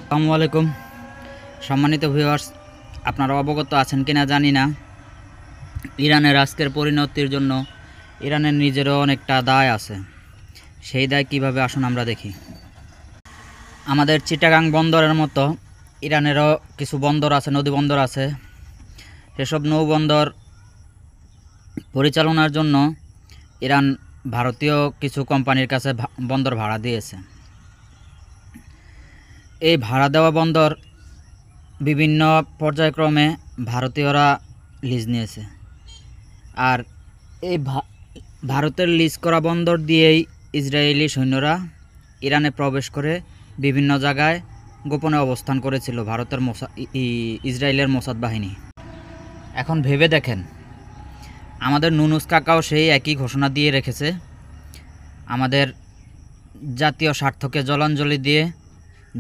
আসসালামু আলাইকুম সম্মানিত ভিউয়ার্স, আপনারা অবগত আছেন কিনা জানি না। ইরানের আজকের পরিণতির জন্য ইরানের নিজেরও অনেকটা দায় আছে। সেই দায় কিভাবে আসুন আমরা দেখি। আমাদের চিটাগাং বন্দরের মতো ইরানেরও কিছু বন্দর আছে, নদী বন্দর আছে। সেসব নৌবন্দর পরিচালনার জন্য ইরান ভারতীয় কিছু কোম্পানির কাছে বন্দর ভাড়া দিয়েছে। এই ভাড়া দেওয়া বন্দর বিভিন্ন পর্যায়ক্রমে ভারতীয়রা লিজ নিয়েছে। আর এই ভারতের লিজ করা বন্দর দিয়েই ইসরায়েলি সৈন্যরা ইরানে প্রবেশ করে বিভিন্ন জায়গায় গোপনে অবস্থান করেছিল ভারতের ইসরায়েলের মোসাদ বাহিনী। এখন ভেবে দেখেন, আমাদের নুনুস কাকাও সেই একই ঘোষণা দিয়ে রেখেছে। আমাদের জাতীয় স্বার্থকে জলাঞ্জলি দিয়ে,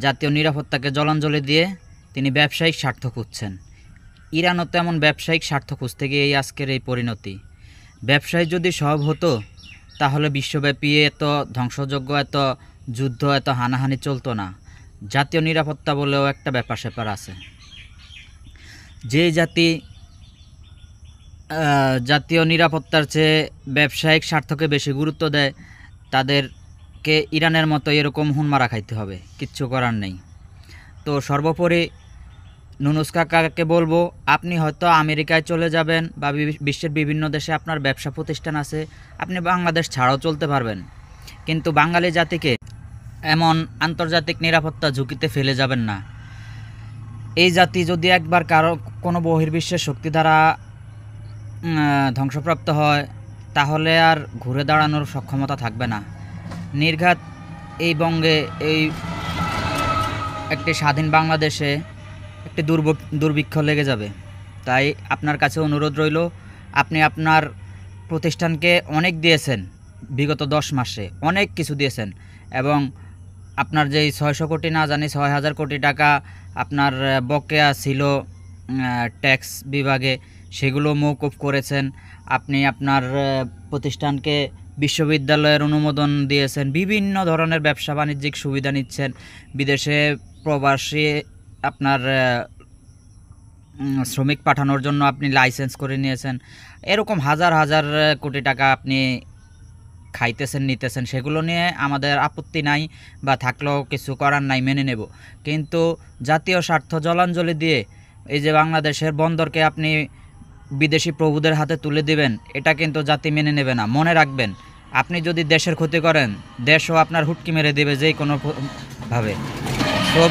জাতীয় নিরাপত্তাকে জলাঞ্জলি দিয়ে তিনি ব্যবসায়িক স্বার্থ খুঁজছেন। ইরানও তেমন ব্যবসায়িক স্বার্থ খুঁজতে গিয়ে এই আজকের এই পরিণতি। ব্যবসায় যদি সব হতো তাহলে বিশ্বব্যাপী এত ধ্বংসযজ্ঞ, এত যুদ্ধ, এত হানাহানি চলতো না। জাতীয় নিরাপত্তা বলেও একটা ব্যাপার স্যাপার আছে। যে জাতি জাতীয় নিরাপত্তার চেয়ে ব্যবসায়িক স্বার্থকে বেশি গুরুত্ব দেয়, তাদেরকে ইরানের মতো এরকম হুনমারা খাইতে হবে, কিচ্ছু করার নেই। তো সর্বোপরি নুনুস কাকাকে বলবো, আপনি হয়তো আমেরিকায় চলে যাবেন বা বিশ্বের বিভিন্ন দেশে আপনার ব্যবসা প্রতিষ্ঠান আছে, আপনি বাংলাদেশ ছাড়াও চলতে পারবেন, কিন্তু বাঙালি জাতিকে এমন আন্তর্জাতিক নিরাপত্তা ঝুঁকিতে ফেলে যাবেন না। এই জাতি যদি একবার কোনো বহির্বিশ্বের শক্তি দ্বারা ধ্বংসপ্রাপ্ত হয় তাহলে আর ঘুরে দাঁড়ানোর সক্ষমতা থাকবে না। নির্ঘাত এই বঙ্গে, এই একটি স্বাধীন বাংলাদেশে একটি দুর্ভিক্ষ লেগে যাবে। তাই আপনার কাছে অনুরোধ রইল, আপনি আপনার প্রতিষ্ঠানকে অনেক দিয়েছেন, বিগত 10 মাসে অনেক কিছু দিয়েছেন, এবং আপনার যেই 600 কোটি না জানি 6000 কোটি টাকা আপনার বকেয়া ছিল ট্যাক্স বিভাগে, সেগুলো মওকুফ করেছেন। আপনি আপনার প্রতিষ্ঠানকে বিশ্ববিদ্যালয়ের অনুমোদন দিয়েছেন, বিভিন্ন ধরনের ব্যবসা বাণিজ্যিক সুবিধা নিচ্ছেন, বিদেশে প্রবাসী আপনার শ্রমিক পাঠানোর জন্য আপনি লাইসেন্স করে নিয়েছেন। এরকম হাজার হাজার কোটি টাকা আপনি খাইতেছেন, নিতেছেন। সেগুলো নিয়ে আমাদের আপত্তি নাই, বা থাকলেও কিছু করার নাই, মেনে নেব। কিন্তু জাতীয় স্বার্থ জলাঞ্জলি দিয়ে এই যে বাংলাদেশের বন্দরকে আপনি বিদেশি প্রভুদের হাতে তুলে দিবেন, এটা কিন্তু জাতি মেনে নেবে না। মনে রাখবেন, আপনি যদি দেশের ক্ষতি করেন, দেশও আপনার হুটকি মেরে দেবে যে কোনো ভাবে। তো